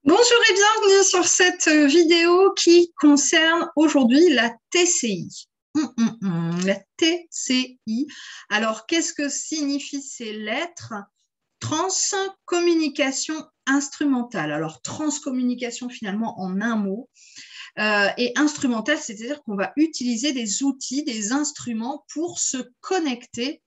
Bonjour et bienvenue sur cette vidéo qui concerne aujourd'hui la TCI. La TCI. Alors, qu'est-ce que signifient ces lettres? Transcommunication instrumentale. Alors, transcommunication finalement en un mot. Et instrumentale, c'est-à-dire qu'on va utiliser des outils, des instruments pour se connecter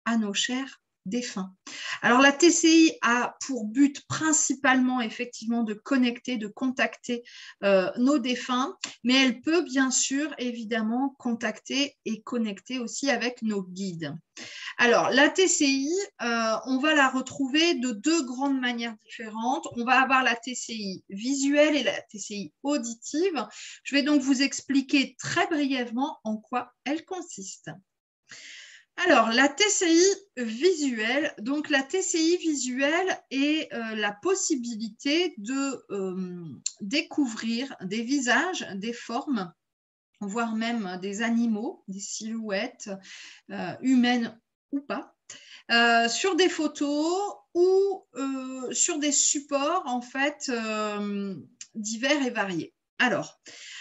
à nos chers défunts. Alors la TCI a pour but principalement effectivement de connecter, de contacter nos défunts, mais elle peut bien sûr évidemment contacter et connecter aussi avec nos guides. Alors la TCI, on va la retrouver de deux grandes manières différentes. On va avoir la TCI visuelle et la TCI auditive. Je vais donc vous expliquer très brièvement en quoi elle consiste. Alors, la TCI visuelle, donc la TCI visuelle est la possibilité de découvrir des visages, des formes, voire même des animaux, des silhouettes humaines ou pas, sur des photos ou sur des supports en fait divers et variés. Alors,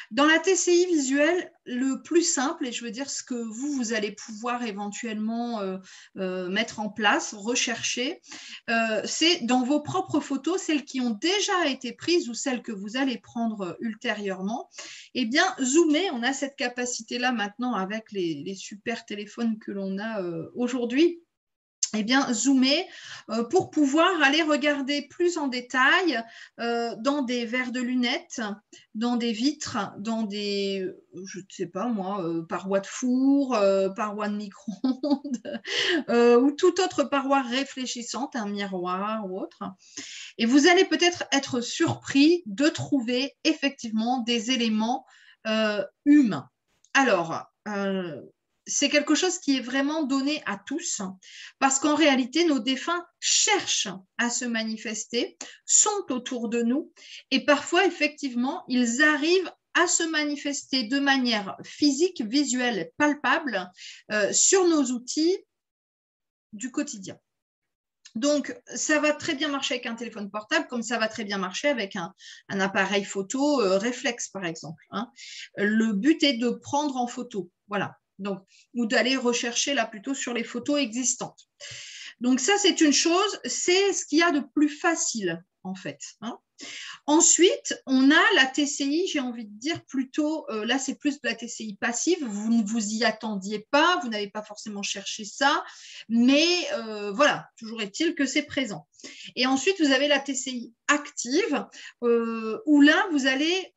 dans la TCI visuelle, le plus simple, et je veux dire ce que vous allez pouvoir éventuellement mettre en place, rechercher, c'est dans vos propres photos, celles qui ont déjà été prises ou celles que vous allez prendre ultérieurement, eh bien, zoomer, on a cette capacité-là maintenant avec les super téléphones que l'on a aujourd'hui. Eh bien, zoomer pour pouvoir aller regarder plus en détail dans des verres de lunettes, dans des vitres, dans des, je ne sais pas moi, parois de four, parois de micro-ondes ou toute autre paroi réfléchissante, un miroir ou autre. Et vous allez peut-être être surpris de trouver effectivement des éléments humains. Alors, c'est quelque chose qui est vraiment donné à tous, parce qu'en réalité, nos défunts cherchent à se manifester, sont autour de nous, et parfois, effectivement, ils arrivent à se manifester de manière physique, visuelle, palpable sur nos outils du quotidien. Donc, ça va très bien marcher avec un téléphone portable, comme ça va très bien marcher avec un appareil photo réflexe, par exemple. Hein. Le but est de prendre en photo, voilà. Donc, ou d'aller rechercher là plutôt sur les photos existantes. Donc, ça, c'est une chose, c'est ce qu'il y a de plus facile, en fait. Hein. Ensuite, on a la TCI, j'ai envie de dire plutôt, là c'est plus de la TCI passive, vous ne vous y attendiez pas, vous n'avez pas forcément cherché ça, mais voilà, toujours est-il que c'est présent. Et ensuite, vous avez la TCI active, où là, vous allez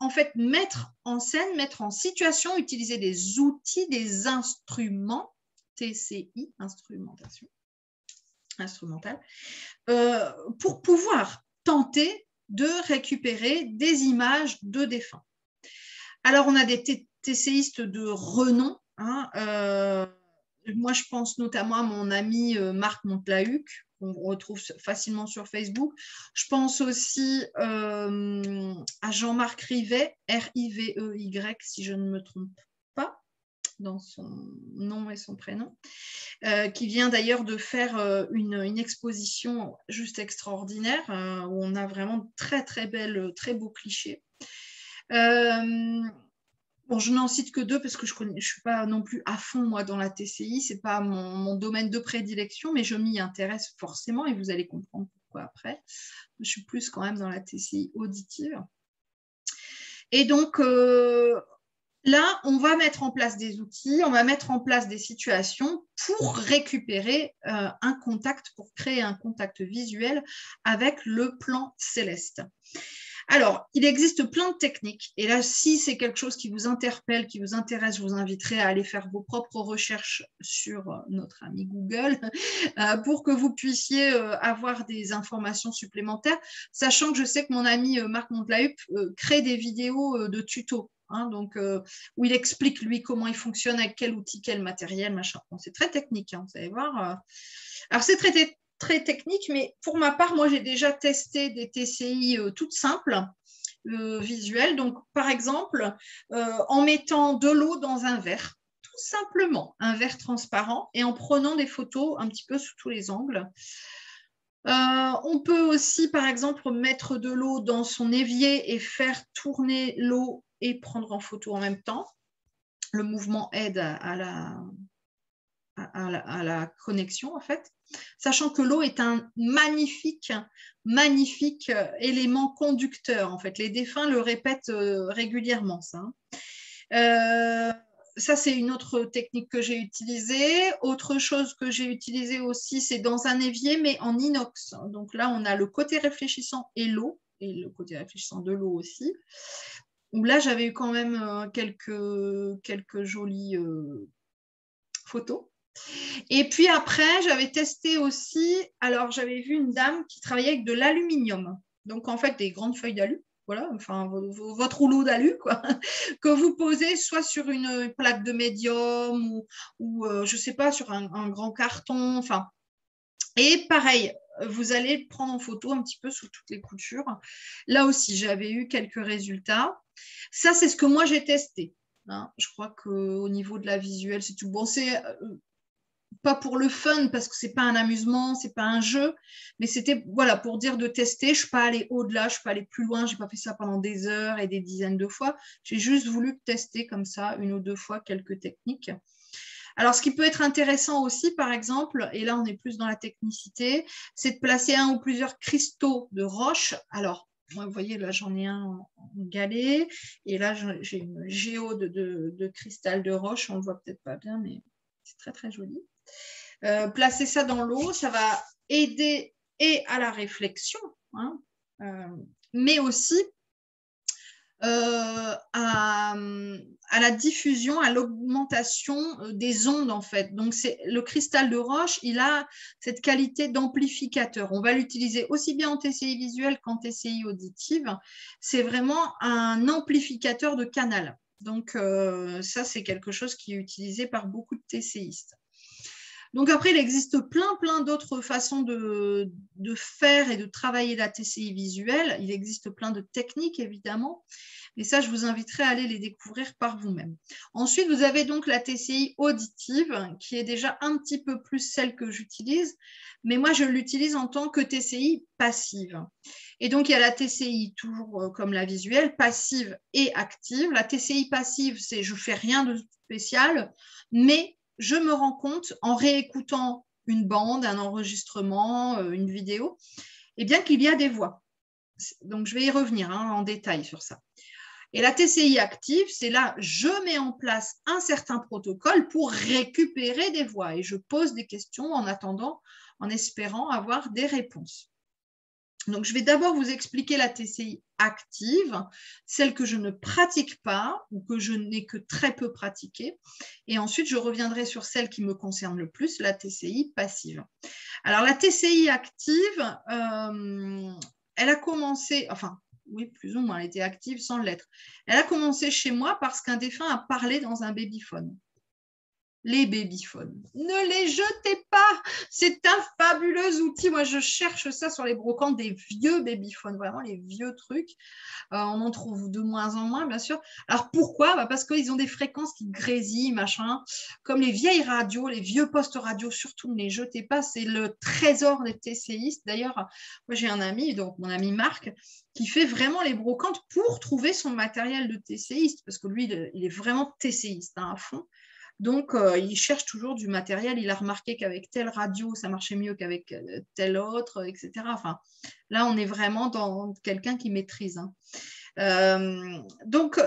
en fait mettre en scène, mettre en situation, utiliser des outils, des instruments, TCI, instrumentation, instrumentale, pour pouvoir tenter de récupérer des images de défunts. Alors, on a des TCistes de renom. Hein, moi, je pense notamment à mon ami Marc Montlahuc, qu'on retrouve facilement sur Facebook. Je pense aussi à Jean-Marc Rivet, R-I-V-E-Y, si je ne me trompe pas, dans son nom et son prénom. Qui vient d'ailleurs de faire une exposition juste extraordinaire où on a vraiment très belles, très beaux clichés. Bon, je n'en cite que deux parce que je ne suis pas non plus à fond moi dans la TCI, c'est pas mon domaine de prédilection, mais je m'y intéresse forcément et vous allez comprendre pourquoi après. Je suis plus quand même dans la TCI auditive. Et donc, là, on va mettre en place des outils, on va mettre en place des situations pour récupérer un contact, pour créer un contact visuel avec le plan céleste. Alors, il existe plein de techniques. Et là, si c'est quelque chose qui vous interpelle, qui vous intéresse, je vous inviterai à aller faire vos propres recherches sur notre ami Google pour que vous puissiez avoir des informations supplémentaires, sachant que je sais que mon ami Marc Montlahup crée des vidéos de tutos. Hein, donc, où il explique lui comment il fonctionne, avec quel outil, quel matériel, machin. Bon, c'est très technique, hein, vous allez voir. Alors, c'est très technique, mais pour ma part, moi, j'ai déjà testé des TCI toutes simples, visuelles. Donc, par exemple, en mettant de l'eau dans un verre, tout simplement, un verre transparent, et en prenant des photos un petit peu sous tous les angles. On peut aussi, par exemple, mettre de l'eau dans son évier et faire tourner l'eau et prendre en photo en même temps. Le mouvement aide à la connexion, en fait. Sachant que l'eau est un magnifique élément conducteur, en fait. Les défunts le répètent régulièrement, ça. Ça, c'est une autre technique que j'ai utilisée. Autre chose que j'ai utilisée aussi, c'est dans un évier, mais en inox. Donc là, on a le côté réfléchissant et l'eau, et le côté réfléchissant de l'eau aussi. Où là, j'avais eu quand même quelques jolies photos. Et puis après, j'avais testé aussi, alors j'avais vu une dame qui travaillait avec de l'aluminium. Donc en fait, des grandes feuilles d'alu. Voilà, enfin votre rouleau d'alu, quoi, que vous posez soit sur une plaque de médium ou je ne sais pas, sur un grand carton. Enfin, et pareil, vous allez le prendre en photo un petit peu sous toutes les coutures. Là aussi, j'avais eu quelques résultats. Ça, c'est ce que moi j'ai testé. Hein. Je crois qu'au niveau de la visuelle, c'est tout. Bon, c'est pas pour le fun parce que c'est pas un amusement, c'est pas un jeu, mais c'était voilà pour dire de tester. Je suis pas allée au-delà, je suis pas allée plus loin, j'ai pas fait ça pendant des heures et des dizaines de fois. J'ai juste voulu tester comme ça une ou deux fois quelques techniques. Alors, ce qui peut être intéressant aussi, par exemple, et là on est plus dans la technicité, c'est de placer un ou plusieurs cristaux de roche. Alors, moi, vous voyez, là j'en ai un en galet, et là j'ai une géode de cristal de roche. On le voit peut-être pas bien, mais c'est très très joli. Placer ça dans l'eau, ça va aider et à la réflexion, hein, mais aussi à la diffusion, à l'augmentation des ondes en fait. Donc le cristal de roche, il a cette qualité d'amplificateur. On va l'utiliser aussi bien en TCI visuel qu'en TCI auditive. C'est vraiment un amplificateur de canal. Donc ça, c'est quelque chose qui est utilisé par beaucoup de TCistes. Donc après, il existe plein d'autres façons de faire et de travailler la TCI visuelle. Il existe plein de techniques, évidemment. Mais ça, je vous inviterai à aller les découvrir par vous-même. Ensuite, vous avez donc la TCI auditive, qui est déjà un petit peu plus celle que j'utilise. Mais moi, je l'utilise en tant que TCI passive. Et donc, il y a la TCI, toujours comme la visuelle, passive et active. La TCI passive, c'est je ne fais rien de spécial, mais je me rends compte en réécoutant une bande, un enregistrement, une vidéo, eh bien qu'il y a des voix. Donc, je vais y revenir en détail sur ça. Et la TCI active, c'est là, je mets en place un certain protocole pour récupérer des voix et je pose des questions en attendant, en espérant avoir des réponses. Donc, je vais d'abord vous expliquer la TCI active, celle que je ne pratique pas ou que je n'ai que très peu pratiquée. Et ensuite, je reviendrai sur celle qui me concerne le plus, la TCI passive. Alors, la TCI active, elle a commencé, enfin, oui, plus ou moins, elle était active sans l'être. Elle a commencé chez moi parce qu'un défunt a parlé dans un babyphone. Les babyphones. Ne les jetez pas. C'est un fabuleux outil. Moi, je cherche ça sur les brocantes, des vieux babyphones, vraiment les vieux trucs. On en trouve de moins en moins, bien sûr. Alors, pourquoi ? Parce qu'ils ont des fréquences qui grésillent, machin. Comme les vieilles radios, les vieux postes radio, surtout ne les jetez pas. C'est le trésor des TCistes. D'ailleurs, moi, j'ai un ami, donc mon ami Marc, qui fait vraiment les brocantes pour trouver son matériel de TCiste. Parce que lui, il est vraiment TCiste à fond. Donc, il cherche toujours du matériel. Il a remarqué qu'avec telle radio, ça marchait mieux qu'avec telle autre, etc. Enfin, là, on est vraiment dans quelqu'un qui maîtrise. Donc,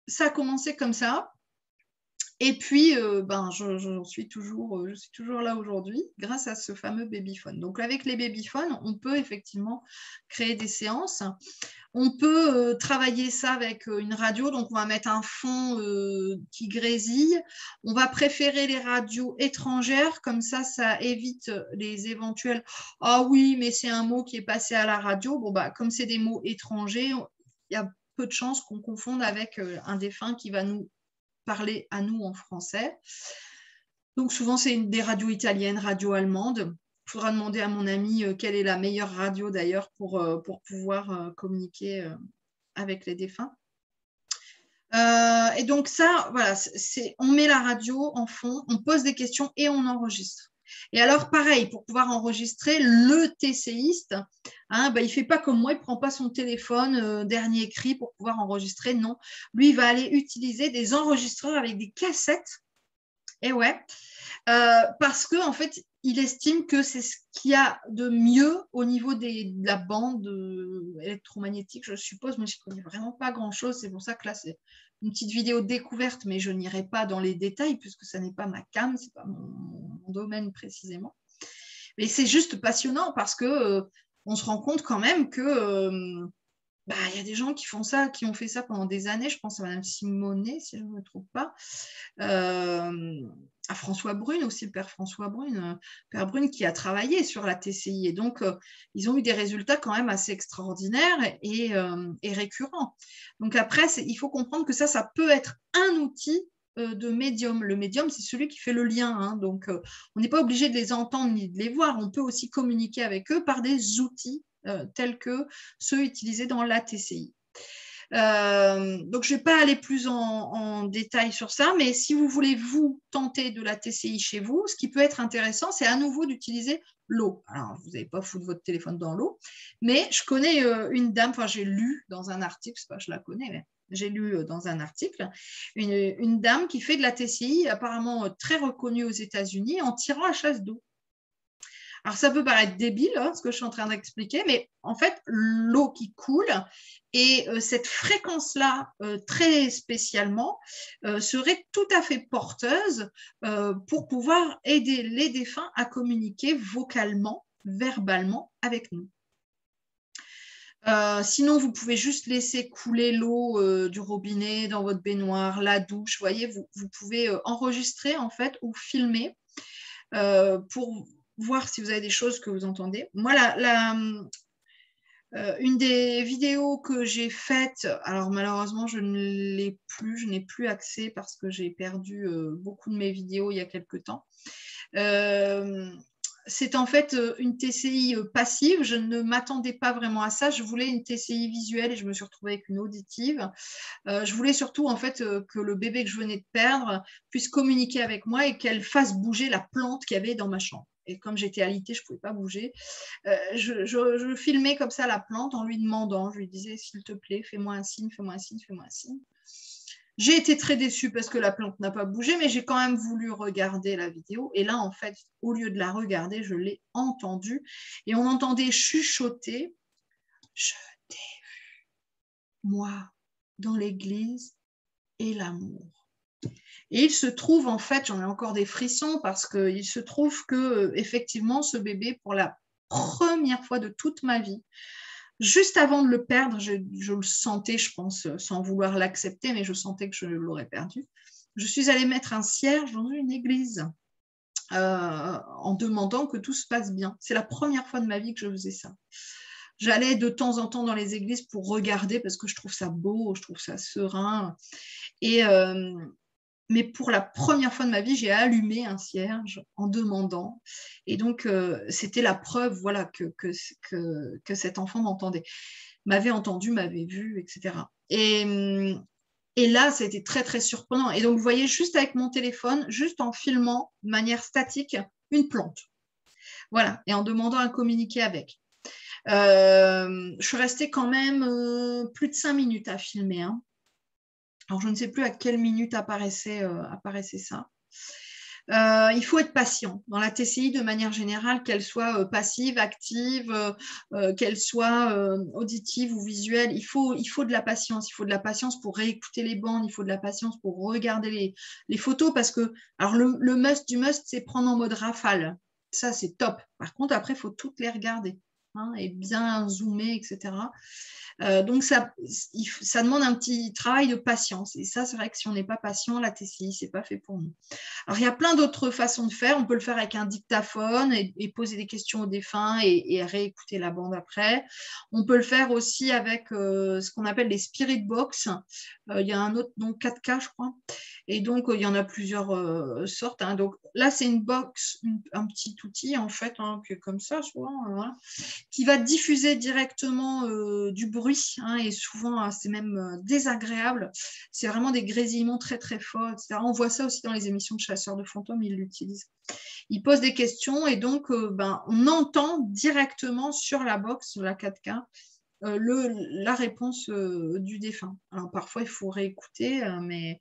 ça a commencé comme ça. Et puis, je suis toujours là aujourd'hui grâce à ce fameux babyphone. Donc, avec les babyphones, on peut effectivement créer des séances. On peut travailler ça avec une radio. Donc, on va mettre un fond qui grésille. On va préférer les radios étrangères. Comme ça évite les éventuels « Ah oui, mais c'est un mot qui est passé à la radio. » Bon, comme c'est des mots étrangers, il y a peu de chances qu'on confonde avec un défunt qui va nous parler à nous en français. Donc souvent, c'est des radios italiennes, radios allemandes. Il faudra demander à mon ami quelle est la meilleure radio d'ailleurs pour pouvoir communiquer avec les défunts. Et donc ça, voilà, on met la radio en fond, on pose des questions et on enregistre. Et alors, pareil, pour pouvoir enregistrer, le TCiste, hein, il ne fait pas comme moi, il ne prend pas son téléphone, dernier cri pour pouvoir enregistrer. Non, lui, il va aller utiliser des enregistreurs avec des cassettes. Et ouais, parce qu'en fait, il estime que c'est ce qu'il y a de mieux au niveau de la bande électromagnétique, je suppose, mais je ne connais vraiment pas grand-chose. C'est pour ça que là, c'est une petite vidéo découverte, mais je n'irai pas dans les détails puisque ça n'est pas ma cam, ce n'est pas mon domaine précisément. Mais c'est juste passionnant parce que on se rend compte quand même que y a des gens qui font ça, qui ont fait ça pendant des années. Je pense à Madame Simonet, si je ne me trompe pas. À François Brune aussi, le père François Brune, père Brune qui a travaillé sur la TCI. Et donc, ils ont eu des résultats quand même assez extraordinaires et récurrents. Donc après, il faut comprendre que ça peut être un outil de médium. Le médium, c'est celui qui fait le lien. Hein. Donc, on n'est pas obligé de les entendre ni de les voir. On peut aussi communiquer avec eux par des outils tels que ceux utilisés dans la TCI. Donc, je ne vais pas aller plus en détail sur ça, mais si vous voulez vous tenter de la TCI chez vous, ce qui peut être intéressant, c'est à nouveau d'utiliser l'eau. Alors, vous n'allez pas foutre votre téléphone dans l'eau, mais je connais une dame, enfin j'ai lu dans un article, c'est pas je la connais, mais j'ai lu dans un article, une dame qui fait de la TCI apparemment très reconnue aux États-Unis en tirant à chasse d'eau. Alors, ça peut paraître débile, hein, ce que je suis en train d'expliquer, mais en fait, l'eau qui coule et cette fréquence-là, très spécialement, serait tout à fait porteuse pour pouvoir aider les défunts à communiquer vocalement, verbalement avec nous. Sinon, vous pouvez juste laisser couler l'eau du robinet dans votre baignoire, la douche. Vous voyez, vous pouvez enregistrer en fait ou filmer pour voir si vous avez des choses que vous entendez. Moi, une des vidéos que j'ai faites, alors malheureusement, je n'ai plus accès parce que j'ai perdu beaucoup de mes vidéos il y a quelque temps. C'est en fait une TCI passive. Je ne m'attendais pas vraiment à ça. Je voulais une TCI visuelle et je me suis retrouvée avec une auditive. Je voulais surtout en fait que le bébé que je venais de perdre puisse communiquer avec moi et qu'elle fasse bouger la plante qu'il y avait dans ma chambre. Et comme j'étais alitée, je ne pouvais pas bouger. Je filmais comme ça la plante en lui demandant. Je lui disais, s'il te plaît, fais-moi un signe, fais-moi un signe, fais-moi un signe. J'ai été très déçue parce que la plante n'a pas bougé, mais j'ai quand même voulu regarder la vidéo. Et là, en fait, au lieu de la regarder, je l'ai entendue. Et on entendait chuchoter « Je t'ai vu, moi, dans l'église et l'amour ». Et il se trouve, en fait, j'en ai encore des frissons parce qu'il se trouve que, effectivement, ce bébé, pour la première fois de toute ma vie, juste avant de le perdre, je le sentais, je pense, sans vouloir l'accepter, mais je sentais que je l'aurais perdu. Je suis allée mettre un cierge dans une église en demandant que tout se passe bien. C'est la première fois de ma vie que je faisais ça. J'allais de temps en temps dans les églises pour regarder parce que je trouve ça beau, je trouve ça serein. Mais pour la première fois de ma vie, j'ai allumé un cierge en demandant. Et donc, c'était la preuve voilà, que cet enfant m'avait entendu, m'avait vu, etc. Et là, ça a été très, très surprenant. Et donc, vous voyez, juste avec mon téléphone, juste en filmant de manière statique, une plante. Voilà, et en demandant à communiquer avec. Je suis restée quand même plus de 5 minutes à filmer. Hein. Alors, je ne sais plus à quelle minute apparaissait ça. Il faut être patient dans la TCI de manière générale, qu'elle soit passive, active, qu'elle soit auditive ou visuelle. Il faut de la patience. Il faut de la patience pour réécouter les bandes. Il faut de la patience pour regarder les photos parce que alors le must du must, c'est prendre en mode rafale. Ça, c'est top. Par contre, après, il faut toutes les regarder hein, et bien zoomer, etc. Donc, ça demande un petit travail de patience. Et ça, c'est vrai que si on n'est pas patient, la TCI, ce n'est pas fait pour nous. Alors, il y a plein d'autres façons de faire. On peut le faire avec un dictaphone et poser des questions aux défunts et réécouter la bande après. On peut le faire aussi avec ce qu'on appelle les spirit box. Il y a un autre nom, 4K, je crois. Et donc, il y en a plusieurs sortes. Hein. Donc là, c'est une box, un petit outil, en fait, hein, qui est comme ça, souvent, voilà, qui va diffuser directement du bruit. Hein, et souvent, c'est même désagréable. C'est vraiment des grésillements très, très forts, etc. On voit ça aussi dans les émissions de chasseurs de fantômes, ils l'utilisent. Ils posent des questions et donc, on entend directement sur la box, sur la 4K, la réponse du défunt. Alors, parfois, il faut réécouter, mais...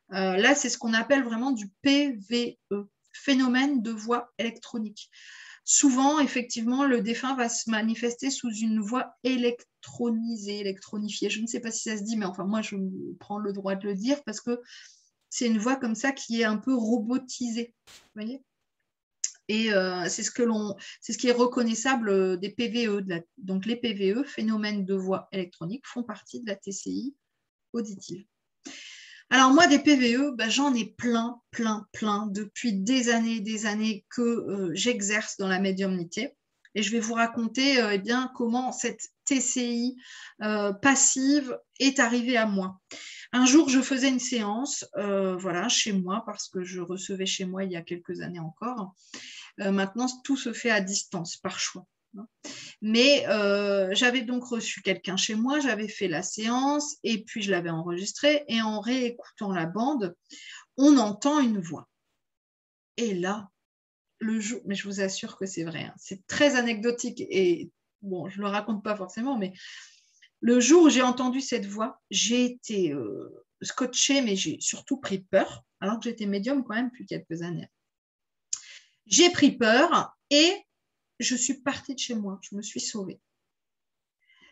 là, c'est ce qu'on appelle vraiment du PVE, phénomène de voix électronique. Souvent, effectivement, le défunt va se manifester sous une voix électronisée, électronifiée. Je ne sais pas si ça se dit, mais enfin, moi, je prends le droit de le dire parce que c'est une voix comme ça qui est un peu robotisée. Vous voyez ? Et c'est ce qui est reconnaissable des PVE. Donc, les PVE, phénomènes de voix électronique, font partie de la TCI auditive. Alors moi, des PVE, j'en ai plein depuis des années que j'exerce dans la médiumnité. Et je vais vous raconter comment cette TCI passive est arrivée à moi. Un jour, je faisais une séance chez moi, parce que je recevais chez moi il y a quelques années encore. Maintenant, tout se fait à distance, par choix. Mais j'avais donc reçu quelqu'un chez moi, j'avais fait la séance et puis je l'avais enregistrée et en réécoutant la bande, on entend une voix. Et là, le jour, mais je vous assure que c'est vrai, hein, c'est très anecdotique et bon, je ne le raconte pas forcément, mais le jour où j'ai entendu cette voix, j'ai été scotchée, mais j'ai surtout pris peur, alors que j'étais médium quand même depuis quelques années. J'ai pris peur et je suis partie de chez moi, je me suis sauvée.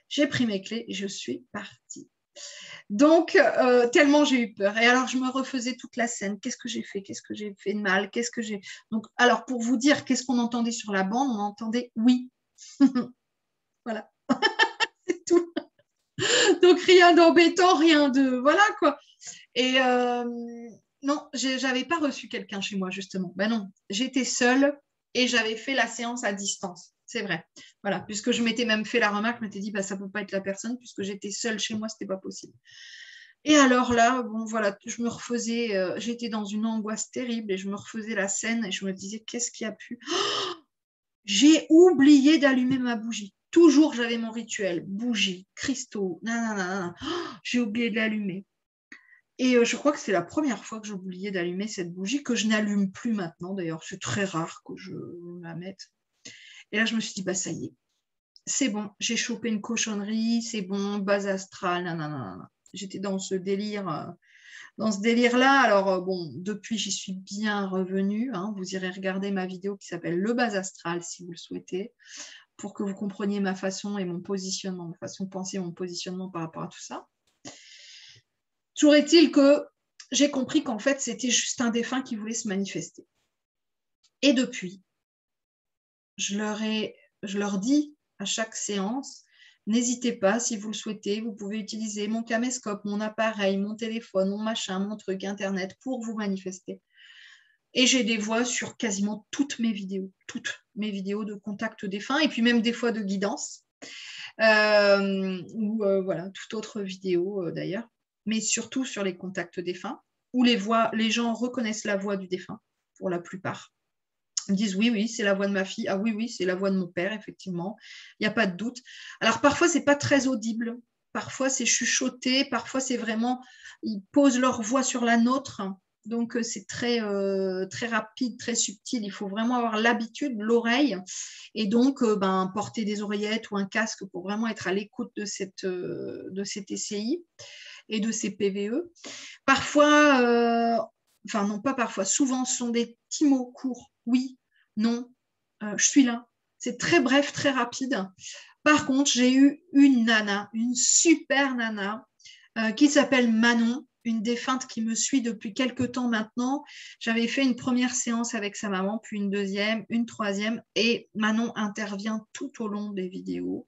J'ai pris mes clés et je suis partie. Donc, tellement j'ai eu peur. Et alors, je me refaisais toute la scène. Qu'est-ce que j'ai fait? Qu'est-ce que j'ai fait de mal? Qu'est-ce que j'ai... Donc, alors, pour vous dire, qu'est-ce qu'on entendait sur la bande? On entendait oui. Voilà. C'est tout. Donc, rien d'embêtant, rien de... Voilà, quoi. Et non, j'avais pas reçu quelqu'un chez moi, justement. Ben non, j'étais seule et j'avais fait la séance à distance. C'est vrai. Voilà, puisque je m'étais même fait la remarque, je m'étais dit, ça peut pas être la personne, puisque j'étais seule chez moi, c'était pas possible. Et alors là, bon, voilà, je me refaisais, j'étais dans une angoisse terrible et je me refaisais la scène et je me disais, qu'est-ce qui a pu... Oh, j'ai oublié d'allumer ma bougie. Toujours, j'avais mon rituel. Bougie, cristaux, nanana. Oh, j'ai oublié de l'allumer. Et je crois que c'est la première fois que j'ai oublié d'allumer cette bougie, que je n'allume plus maintenant. D'ailleurs, c'est très rare que je la mette. Et là, je me suis dit, ça y est, c'est bon, j'ai chopé une cochonnerie, c'est bon, base astrale, nanana. J'étais dans ce délire, Alors, depuis, j'y suis bien revenue. Hein. Vous irez regarder ma vidéo qui s'appelle Le base astral, si vous le souhaitez, pour que vous compreniez ma façon et mon positionnement, ma façon de penser, mon positionnement par rapport à tout ça. Toujours est-il que j'ai compris qu'en fait, c'était juste un défunt qui voulait se manifester. Et depuis, je leur dis à chaque séance, n'hésitez pas, si vous le souhaitez, vous pouvez utiliser mon caméscope, mon appareil, mon téléphone, mon machin, mon truc, Internet, pour vous manifester. Et j'ai des voix sur quasiment toutes mes vidéos de contact défunt, et puis même des fois de guidance, ou toute autre vidéo d'ailleurs, mais surtout sur les contacts défunts, où les gens reconnaissent la voix du défunt, pour la plupart. Ils me disent oui, c'est la voix de ma fille. Ah oui, c'est la voix de mon père, effectivement. Il n'y a pas de doute. Alors parfois, ce n'est pas très audible. Parfois, c'est chuchoté. Parfois, c'est vraiment... Ils posent leur voix sur la nôtre. Donc, c'est très, très rapide, très subtil. Il faut vraiment avoir l'habitude, l'oreille. Et donc, porter des oreillettes ou un casque pour vraiment être à l'écoute de cette TCI et de ces PVE. Parfois... non pas parfois, souvent ce sont des petits mots courts. Oui, non, je suis là. C'est très bref, très rapide. Par contre, j'ai eu une nana, une super nana, qui s'appelle Manon, une défunte qui me suit depuis quelques temps maintenant. J'avais fait une première séance avec sa maman, puis une deuxième, une troisième, et Manon intervient tout au long des vidéos.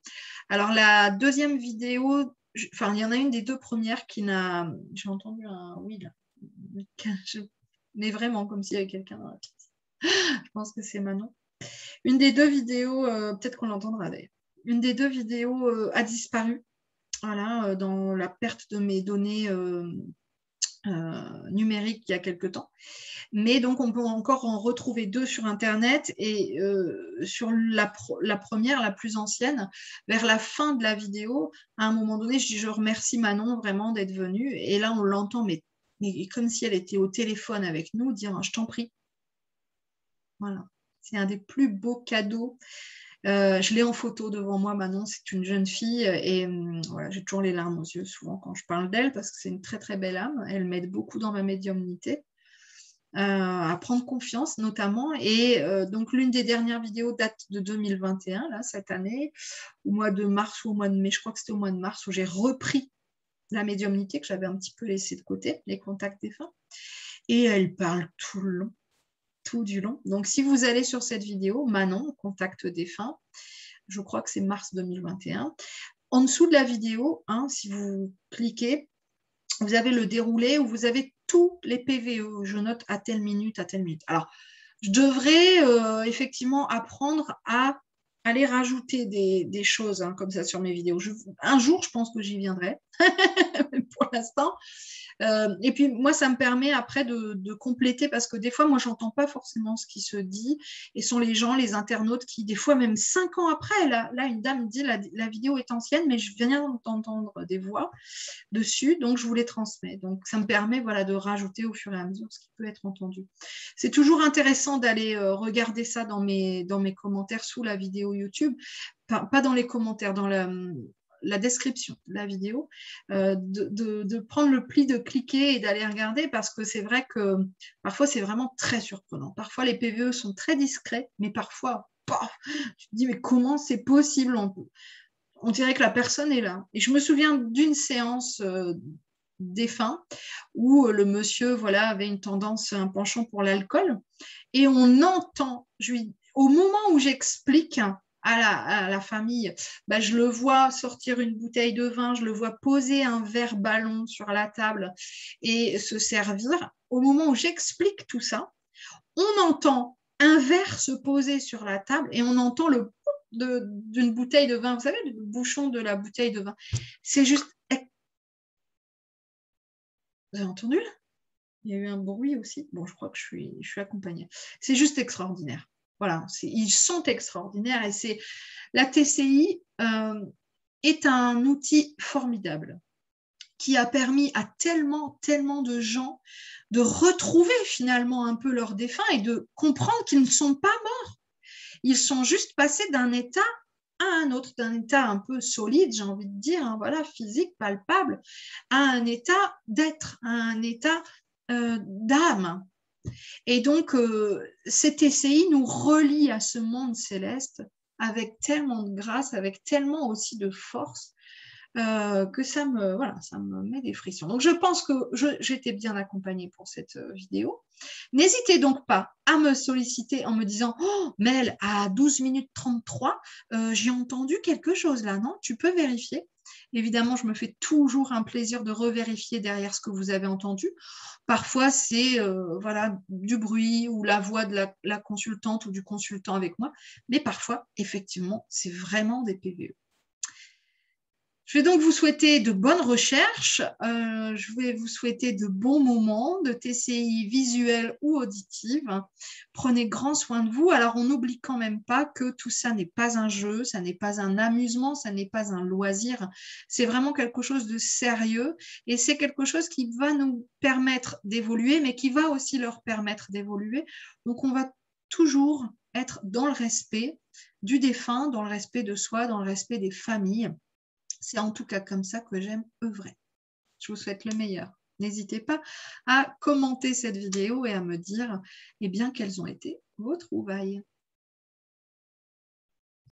Alors, la deuxième vidéo, il y en a une des deux premières qui n'a... J'ai entendu un oui, là. Mais vraiment, comme s'il y avait quelqu'un dans la pièce. Je pense que c'est Manon. Une des deux vidéos, peut-être qu'on l'entendra d'ailleurs, une des deux vidéos a disparu, voilà, dans la perte de mes données numérique il y a quelque temps. Mais donc, on peut encore en retrouver 2 sur Internet. Et sur la première, la plus ancienne, vers la fin de la vidéo, à un moment donné, je dis, je remercie Manon vraiment d'être venue. Et là, on l'entend, mais comme si elle était au téléphone avec nous, dire, je t'en prie. Voilà. C'est un des plus beaux cadeaux. Je l'ai en photo devant moi, Manon, c'est une jeune fille et voilà, j'ai toujours les larmes aux yeux souvent quand je parle d'elle parce que c'est une très très belle âme. Elle m'aide beaucoup dans ma médiumnité, à prendre confiance notamment. Et donc l'une des dernières vidéos date de 2021, là, cette année, au mois de mars ou au mois de mai, je crois que c'était au mois de mars, où j'ai repris la médiumnité que j'avais un petit peu laissée de côté, les contacts défunts. Et elle parle tout le long. Tout du long. Donc, si vous allez sur cette vidéo, Manon, contact défunt, je crois que c'est mars 2021. En dessous de la vidéo, hein, si vous cliquez, vous avez le déroulé où vous avez tous les PVE. Je note à telle minute, à telle minute. Alors, je devrais effectivement apprendre à aller rajouter des choses hein, comme ça sur mes vidéos. Un jour, je pense que j'y viendrai. Pour l'instant, et puis moi, ça me permet après de compléter parce que des fois, moi, j'entends pas forcément ce qui se dit et sont les gens, les internautes qui, des fois, même 5 ans après, là une dame me dit la vidéo est ancienne, mais je viens d'entendre des voix dessus, donc je vous les transmets. Donc, ça me permet voilà, de rajouter au fur et à mesure ce qui peut être entendu. C'est toujours intéressant d'aller regarder ça dans mes commentaires sous la vidéo YouTube, pas dans les commentaires, dans la description de la vidéo, de prendre le pli de cliquer et d'aller regarder parce que c'est vrai que parfois c'est vraiment très surprenant. Parfois les PVE sont très discrets, mais parfois, tu te dis mais comment c'est possible? On dirait que la personne est là. Et je me souviens d'une séance défunt où le monsieur voilà, avait une tendance, un penchant pour l'alcool et on entend, au moment où j'explique à la famille, bah, je le vois sortir une bouteille de vin, je le vois poser un verre ballon sur la table et se servir. Au moment où j'explique tout ça, on entend un verre se poser sur la table et on entend le d'une bouteille de vin. Vous savez, le bouchon de la bouteille de vin. C'est juste... Vous avez entendu là? Il y a eu un bruit aussi. Bon, je crois que je suis accompagnée. C'est juste extraordinaire. Voilà, ils sont extraordinaires et la TCI est un outil formidable qui a permis à tellement, tellement de gens de retrouver finalement un peu leurs défunts et de comprendre qu'ils ne sont pas morts. Ils sont juste passés d'un état à un autre, d'un état un peu solide, j'ai envie de dire, hein, voilà, physique, palpable, à un état d'être, à un état d'âme. Et donc, cet TCI nous relie à ce monde céleste avec tellement de grâce, avec tellement aussi de force, que ça me met des frissons. Donc, je pense que j'étais bien accompagnée pour cette vidéo. N'hésitez donc pas à me solliciter en me disant « Oh, Mel, à 12 minutes 33, j'ai entendu quelque chose là, non? Tu peux vérifier ?» Évidemment, je me fais toujours un plaisir de revérifier derrière ce que vous avez entendu. Parfois, c'est voilà, du bruit ou la voix de la consultante ou du consultant avec moi. Mais parfois, effectivement, c'est vraiment des PVE. Je vais donc vous souhaiter de bonnes recherches, je vais vous souhaiter de bons moments de TCI visuelle ou auditive. Prenez grand soin de vous. Alors, on n'oublie quand même pas que tout ça n'est pas un jeu, ça n'est pas un amusement, ça n'est pas un loisir. C'est vraiment quelque chose de sérieux et c'est quelque chose qui va nous permettre d'évoluer, mais qui va aussi leur permettre d'évoluer. Donc, on va toujours être dans le respect du défunt, dans le respect de soi, dans le respect des familles. C'est en tout cas comme ça que j'aime œuvrer. Je vous souhaite le meilleur. N'hésitez pas à commenter cette vidéo et à me dire eh bien, quelles ont été vos trouvailles.